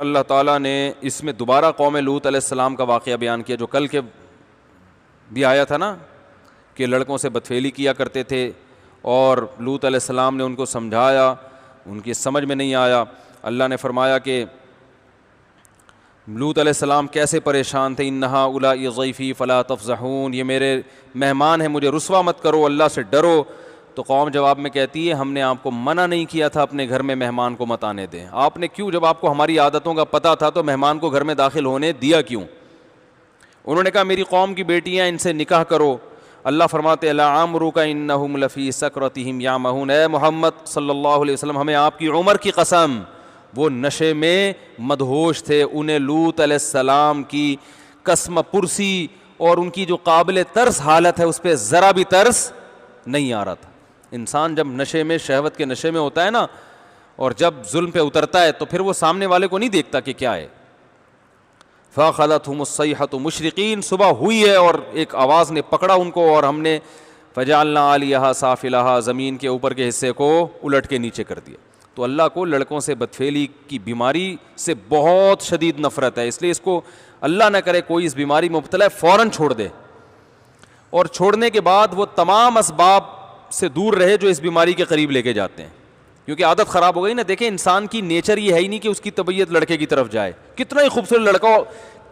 اللہ تعالیٰ نے اس میں دوبارہ قوم لوط علیہ السلام کا واقعہ بیان کیا جو کل کے بھی آیا تھا نا، کہ لڑکوں سے بدفعلی کیا کرتے تھے اور لوط علیہ السلام نے ان کو سمجھایا، ان کی سمجھ میں نہیں آیا۔ اللہ نے فرمایا کہ لوط علیہ السلام کیسے پریشان تھے، انہا اولائی ضیفی فلا تفضحون، یہ میرے مہمان ہیں، مجھے رسوا مت کرو، اللہ سے ڈرو۔ تو قوم جواب میں کہتی ہے ہم نے آپ کو منع نہیں کیا تھا اپنے گھر میں مہمان کو مت آنے دیں، آپ نے کیوں، جب آپ کو ہماری عادتوں کا پتہ تھا تو مہمان کو گھر میں داخل ہونے دیا کیوں؟ انہوں نے کہا میری قوم کی بیٹیاں، ان سے نکاح کرو۔ اللہ فرماتے لعمرک انہم لفی سکرتہم یعمہون، اے محمد صلی اللہ علیہ وسلم ہمیں آپ کی عمر کی قسم، وہ نشے میں مدہوش تھے، انہیں لوط علیہ السلام کی قسم پرسی اور ان کی جو قابل ترس حالت ہے اس پہ ذرا بھی ترس نہیں آ رہا تھا۔ انسان جب نشے میں، شہوت کے نشے میں ہوتا ہے نا، اور جب ظلم پہ اترتا ہے تو پھر وہ سامنے والے کو نہیں دیکھتا کہ کیا ہے۔ فَأَخَذَتْهُمُ الصَّيْحَةُ مُشْرِقِينَ، صبح ہوئی ہے اور ایک آواز نے پکڑا ان کو، اور ہم نے فَجَعَلْنَا عَلِيَهَا سَافِلَهَا، زمین کے اوپر کے حصے کو الٹ کے نیچے کر دیا۔ تو اللہ کو لڑکوں سے بدفعلی کی بیماری سے بہت شدید نفرت ہے، اس لیے اس کو اللہ نہ کرے کوئی اس بیماری میں مبتلا ہے فوراً چھوڑ دے، اور چھوڑنے کے بعد وہ تمام اسباب سے دور رہے جو اس بیماری کے قریب لے کے جاتے ہیں، کیونکہ عادت خراب ہو گئی نا۔ دیکھیں انسان کی نیچر یہ ہے ہی نہیں کہ اس کی طبیعت لڑکے کی طرف جائے، کتنا ہی خوبصورت لڑکا ہو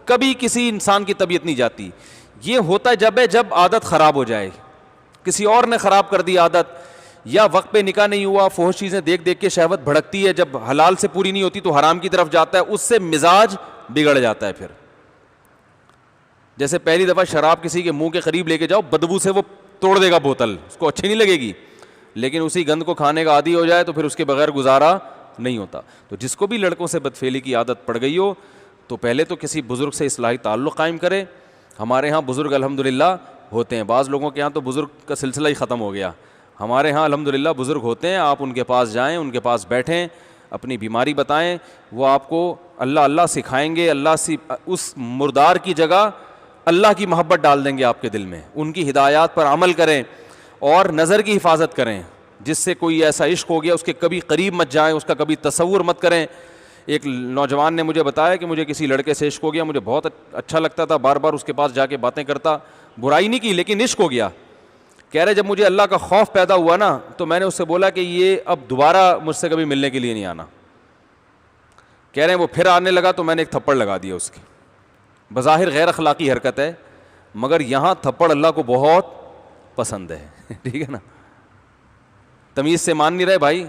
کبھی کسی انسان کی طبیعت نہیں جاتی۔ یہ ہوتا جب عادت خراب ہو جائے، کسی اور نے خراب کر دی عادت، یا وقت پہ نکاح نہیں ہوا، فحش چیزیں دیکھ دیکھ کے شہوت بھڑکتی ہے، جب حلال سے پوری نہیں ہوتی تو حرام کی طرف جاتا ہے، اس سے مزاج بگڑ جاتا ہے۔ پھر جیسے پہلی دفعہ شراب کسی کے منہ کے قریب لے کے جاؤ، بدبو سے وہ توڑ دے گا بوتل، اس کو اچھی نہیں لگے گی، لیکن اسی گند کو کھانے کا عادی ہو جائے تو پھر اس کے بغیر گزارا نہیں ہوتا۔ تو جس کو بھی لڑکوں سے بدفعلی کی عادت پڑ گئی ہو تو پہلے تو کسی بزرگ سے اصلاحی تعلق قائم کرے۔ ہمارے ہاں بزرگ الحمدللہ ہوتے ہیں، بعض لوگوں کے ہاں تو بزرگ کا سلسلہ ہی ختم ہو گیا، ہمارے ہاں الحمدللہ بزرگ ہوتے ہیں، آپ ان کے پاس جائیں، ان کے پاس بیٹھیں، اپنی بیماری بتائیں، وہ آپ کو اللہ اللہ سکھائیں گے، اللہ سے اس مردار کی جگہ اللہ کی محبت ڈال دیں گے آپ کے دل میں، ان کی ہدایات پر عمل کریں اور نظر کی حفاظت کریں، جس سے کوئی ایسا عشق ہو گیا اس کے کبھی قریب مت جائیں، اس کا کبھی تصور مت کریں۔ ایک نوجوان نے مجھے بتایا کہ مجھے کسی لڑکے سے عشق ہو گیا، مجھے بہت اچھا لگتا تھا، بار بار اس کے پاس جا کے باتیں کرتا، برائی نہیں کی لیکن عشق ہو گیا۔ کہہ رہے جب مجھے اللہ کا خوف پیدا ہوا نا تو میں نے اس سے بولا کہ یہ اب دوبارہ مجھ سے کبھی ملنے کے لیے نہیں آنا۔ کہہ رہے ہیں وہ پھر آنے لگا تو میں نے ایک تھپڑ لگا دیا اس کی، بظاہر غیر اخلاقی حرکت ہے مگر یہاں تھپڑ اللہ کو بہت پسند ہے ٹھیک ہے نا، تمیز سے مان نہیں رہے بھائی،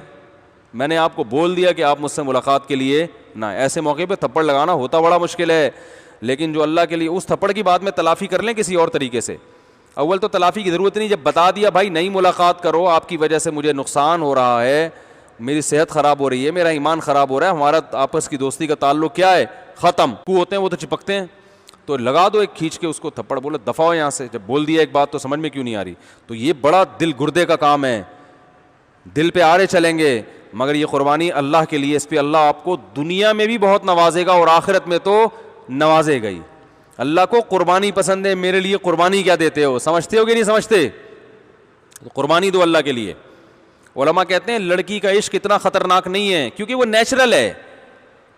میں نے آپ کو بول دیا کہ آپ مجھ سے ملاقات کے لیے نہ، ایسے موقع پہ تھپڑ لگانا ہوتا بڑا مشکل ہے، لیکن جو اللہ کے لیے، اس تھپڑ کی بات میں تلافی کر لیں کسی اور طریقے سے، اول تو تلافی کی ضرورت نہیں، جب بتا دیا بھائی نہیں ملاقات کرو، آپ کی وجہ سے مجھے نقصان ہو رہا ہے، میری صحت خراب ہو رہی ہے، میرا ایمان خراب ہو رہا ہے، ہمارا آپس کی دوستی کا تعلق کیا ہے ختم، کو ہوتے ہیں وہ تو چپکتے ہیں، تو لگا دو ایک کھینچ کے اس کو تھپڑ، بولو دفعہ ہو یہاں سے، جب بول دیا ایک بات تو سمجھ میں کیوں نہیں آ رہی؟ تو یہ بڑا دل گردے کا کام ہے، دل پہ آرے چلیں گے، مگر یہ قربانی اللہ کے لیے، اس پہ اللہ آپ کو دنیا میں بھی بہت نوازے گا اور آخرت میں تو نوازے گا ہی۔ اللہ کو قربانی پسند ہے، میرے لیے قربانی کیا دیتے ہو، سمجھتے ہو کہ نہیں سمجھتے؟ قربانی دو اللہ کے لیے۔ علماء کہتے ہیں لڑکی کا عشق اتنا خطرناک نہیں ہے کیونکہ وہ نیچرل ہے،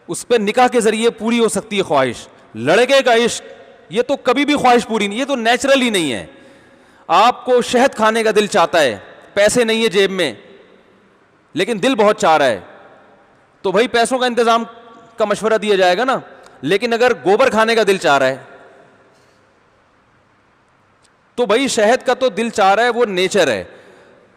اس پہ نکاح کے ذریعے پوری ہو سکتی ہے خواہش، لڑکے کا عشق یہ تو کبھی بھی خواہش پوری نہیں، یہ تو نیچرل ہی نہیں ہے۔ آپ کو شہد کھانے کا دل چاہتا ہے، پیسے نہیں ہے جیب میں لیکن دل بہت چاہ رہا ہے، تو بھائی پیسوں کا انتظام کا مشورہ دیا جائے گا نا، لیکن اگر گوبر کھانے کا دل چاہ رہا ہے تو بھائی شہد کا تو دل چاہ رہا ہے، وہ نیچر ہے،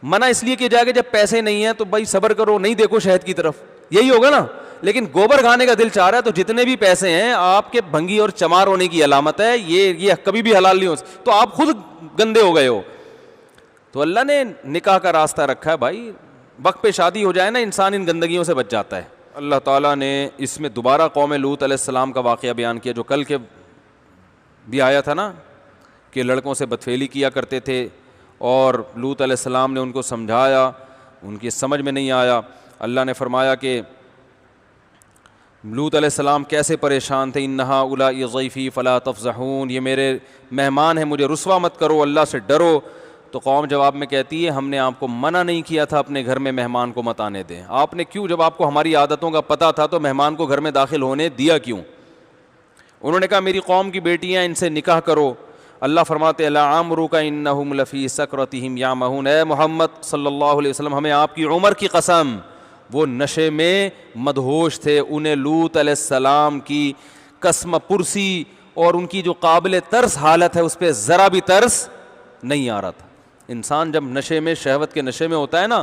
منع اس لیے کیا جائے گا جب پیسے نہیں ہیں تو بھائی صبر کرو، نہیں دیکھو شہد کی طرف، یہی ہوگا نا، لیکن گوبر کھانے کا دل چاہ رہا ہے تو جتنے بھی پیسے ہیں آپ کے بھنگی اور چمار ہونے کی علامت ہے، یہ کبھی بھی حلال نہیں ہو، تو آپ خود گندے ہو گئے ہو۔ تو اللہ نے نکاح کا راستہ رکھا ہے بھائی، وقت پہ شادی ہو جائے نا انسان ان گندگیوں سے بچ جاتا ہے۔ اللہ تعالیٰ نے اس میں دوبارہ قوم لوط علیہ السلام کا واقعہ بیان کیا جو کل کے بھی آیا تھا نا، کہ لڑکوں سے بدفعلی کیا کرتے تھے اور لوط علیہ السلام نے ان کو سمجھایا، ان کی سمجھ میں نہیں آیا۔ اللہ نے فرمایا کہ لوط علیہ السلام کیسے پریشان تھے، انہا اولائی ضیفی فلا تفضحون، یہ میرے مہمان ہیں، مجھے رسوا مت کرو، اللہ سے ڈرو۔ تو قوم جواب میں کہتی ہے ہم نے آپ کو منع نہیں کیا تھا اپنے گھر میں مہمان کو مت آنے دیں، آپ نے کیوں، جب آپ کو ہماری عادتوں کا پتہ تھا تو مہمان کو گھر میں داخل ہونے دیا کیوں؟ انہوں نے کہا میری قوم کی بیٹیاں، ان سے نکاح کرو۔ اللہ فرماتے لعمرک انہم لفی سکرتہم یعمہون، اے محمد صلی اللہ علیہ وسلم ہمیں آپ کی عمر کی قسم، وہ نشے میں مدہوش تھے، انہیں لوط علیہ السلام کی قسم پرسی اور ان کی جو قابل ترس حالت ہے اس پہ ذرا بھی ترس نہیں آ رہا تھا۔ انسان جب نشے میں، شہوت کے نشے میں ہوتا ہے نا،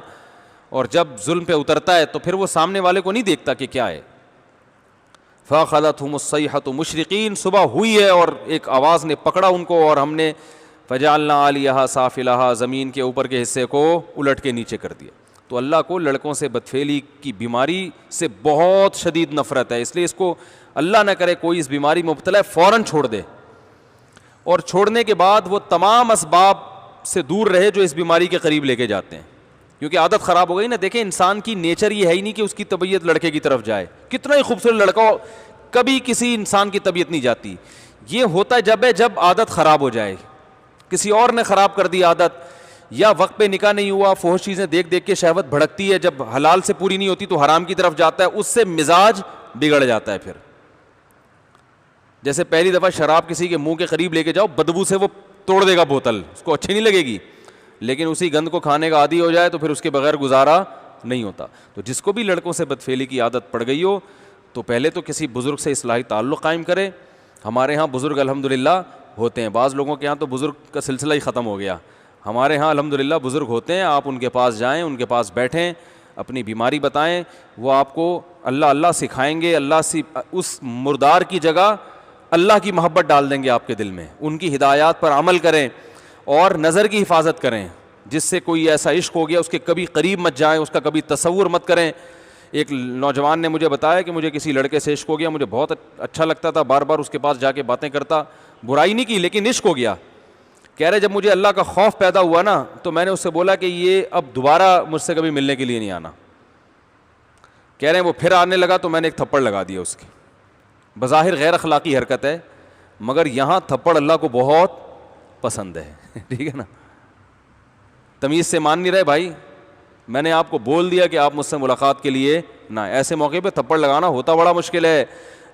اور جب ظلم پہ اترتا ہے تو پھر وہ سامنے والے کو نہیں دیکھتا کہ کیا ہے۔ فَأَخَذَتْهُمُ الصَّيْحَةُ مُشْرِقِينَ، صبح ہوئی ہے اور ایک آواز نے پکڑا ان کو، اور ہم نے فَجَعَلْنَا عَالِيَهَا سَافِلَهَا، زمین کے اوپر کے حصے کو الٹ کے نیچے کر دیا۔ تو اللہ کو لڑکوں سے بدفعلی کی بیماری سے بہت شدید نفرت ہے، اس لیے اس کو اللہ نہ کرے کوئی اس بیماری میں مبتلا ہے فوراً چھوڑ دے، اور چھوڑنے کے بعد وہ تمام اسباب سے دور رہے جو اس بیماری کے قریب لے کے جاتے ہیں، کیونکہ عادت خراب ہو گئی نا۔ دیکھیں انسان کی نیچر یہ ہے ہی نہیں کہ اس کی طبیعت لڑکے کی طرف جائے، کتنا ہی خوبصورت لڑکا ہو، کبھی کسی انسان کی طبیعت نہیں جاتی۔ یہ ہوتا ہے جب عادت خراب ہو جائے، کسی اور نے خراب کر دی عادت، یا وقت پہ نکاح نہیں ہوا، فحش چیزیں دیکھ دیکھ کے شہوت بھڑکتی ہے، جب حلال سے پوری نہیں ہوتی تو حرام کی طرف جاتا ہے، اس سے مزاج بگڑ جاتا ہے۔ پھر جیسے پہلی دفعہ شراب کسی کے منہ کے قریب لے کے جاؤ، بدبو سے وہ توڑ دے گا بوتل، اس کو اچھی نہیں لگے گی، لیکن اسی گند کو کھانے کا عادی ہو جائے تو پھر اس کے بغیر گزارا نہیں ہوتا۔ تو جس کو بھی لڑکوں سے بدفعلی کی عادت پڑ گئی ہو تو پہلے تو کسی بزرگ سے اصلاحی تعلق قائم کرے۔ ہمارے ہاں بزرگ الحمدللہ ہوتے ہیں، بعض لوگوں کے ہاں تو بزرگ کا سلسلہ ہی ختم ہو گیا، ہمارے ہاں الحمدللہ بزرگ ہوتے ہیں، آپ ان کے پاس جائیں، ان کے پاس بیٹھیں، اپنی بیماری بتائیں، وہ آپ کو اللہ اللہ سکھائیں گے، اللہ سے اس مردار کی جگہ اللہ کی محبت ڈال دیں گے آپ کے دل میں، ان کی ہدایات پر عمل کریں اور نظر کی حفاظت کریں، جس سے کوئی ایسا عشق ہو گیا اس کے کبھی قریب مت جائیں، اس کا کبھی تصور مت کریں۔ ایک نوجوان نے مجھے بتایا کہ مجھے کسی لڑکے سے عشق ہو گیا، مجھے بہت اچھا لگتا تھا، بار بار اس کے پاس جا کے باتیں کرتا، برائی نہیں کی لیکن عشق ہو گیا۔ کہہ رہے جب مجھے اللہ کا خوف پیدا ہوا نا تو میں نے اس سے بولا کہ یہ اب دوبارہ مجھ سے کبھی ملنے کے لیے نہیں آنا۔ کہہ رہے ہیں وہ پھر آنے لگا تو میں نے ایک تھپڑ لگا دیا اس کی، بظاہر غیر اخلاقی حرکت ہے مگر یہاں تھپڑ اللہ کو بہت پسند ہے ٹھیک ہے نا، تمیز سے مان نہیں رہے بھائی، میں نے آپ کو بول دیا کہ آپ مجھ سے ملاقات کے لیے نہ، ایسے موقع پہ تھپڑ لگانا ہوتا بڑا مشکل ہے،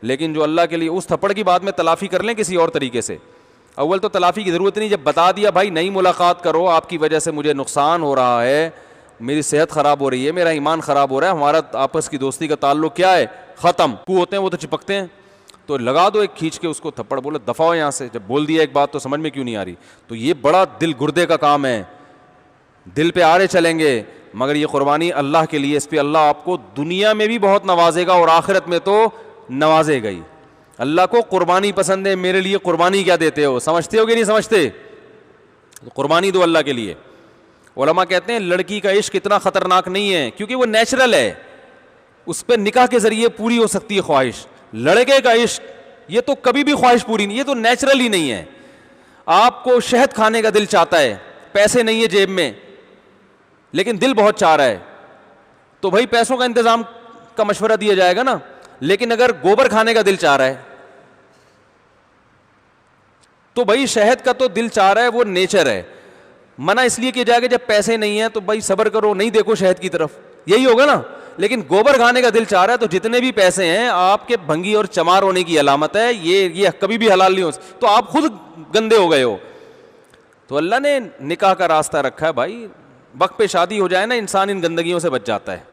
لیکن جو اللہ کے لیے، اس تھپڑ کی بعد میں تلافی کر لیں کسی اور طریقے سے۔ اول تو تلافی کی ضرورت نہیں، جب بتا دیا بھائی نہیں ملاقات کرو، آپ کی وجہ سے مجھے نقصان ہو رہا ہے، میری صحت خراب ہو رہی ہے، میرا ایمان خراب ہو رہا ہے، ہمارا آپس کی دوستی کا تعلق کیا ہے ختم، کو ہوتے ہیں وہ تو چپکتے ہیں، تو لگا دو ایک کھینچ کے اس کو تھپڑ، بولو دفعہ ہو یہاں سے، جب بول دیا ایک بات تو سمجھ میں کیوں نہیں آ رہی؟ تو یہ بڑا دل گردے کا کام ہے، دل پہ آڑے چلیں گے، مگر یہ قربانی اللہ کے لیے، اس پہ اللہ آپ کو دنیا میں بھی بہت نوازے گا اور آخرت میں تو نوازے گا ہی۔ اللہ کو قربانی پسند ہے، میرے لیے قربانی کیا دیتے ہو، سمجھتے ہو کہ نہیں سمجھتے؟ قربانی دو اللہ کے لیے۔ علماء کہتے ہیں لڑکی کا عشق اتنا خطرناک نہیں ہے کیونکہ وہ نیچرل ہے، اس پہ نکاح کے ذریعے پوری ہو سکتی ہے خواہش۔ لڑکے کا عشق یہ تو کبھی بھی خواہش پوری نہیں، یہ تو نیچرل ہی نہیں ہے۔ آپ کو شہد کھانے کا دل چاہتا ہے، پیسے نہیں ہے جیب میں لیکن دل بہت چاہ رہا ہے، تو بھائی پیسوں کا انتظام کا مشورہ دیا جائے گا نا، لیکن اگر گوبر کھانے کا دل چاہ رہا ہے تو بھائی شہد کا تو دل چاہ رہا ہے، وہ نیچر ہے، منع اس لیے کیا جائے گا جب پیسے نہیں ہیں تو بھائی صبر کرو، نہیں دیکھو شہد کی طرف، یہی ہوگا نا۔ لیکن گوبر کھانے کا دل چاہ رہا ہے تو جتنے بھی پیسے ہیں آپ کے بھنگی اور چمار ہونے کی علامت ہے، یہ کبھی بھی حلال نہیں ہو، تو آپ خود گندے ہو گئے ہو۔ تو اللہ نے نکاح کا راستہ رکھا ہے بھائی، وقت پہ شادی ہو جائے نا انسان ان گندگیوں سے بچ جاتا ہے۔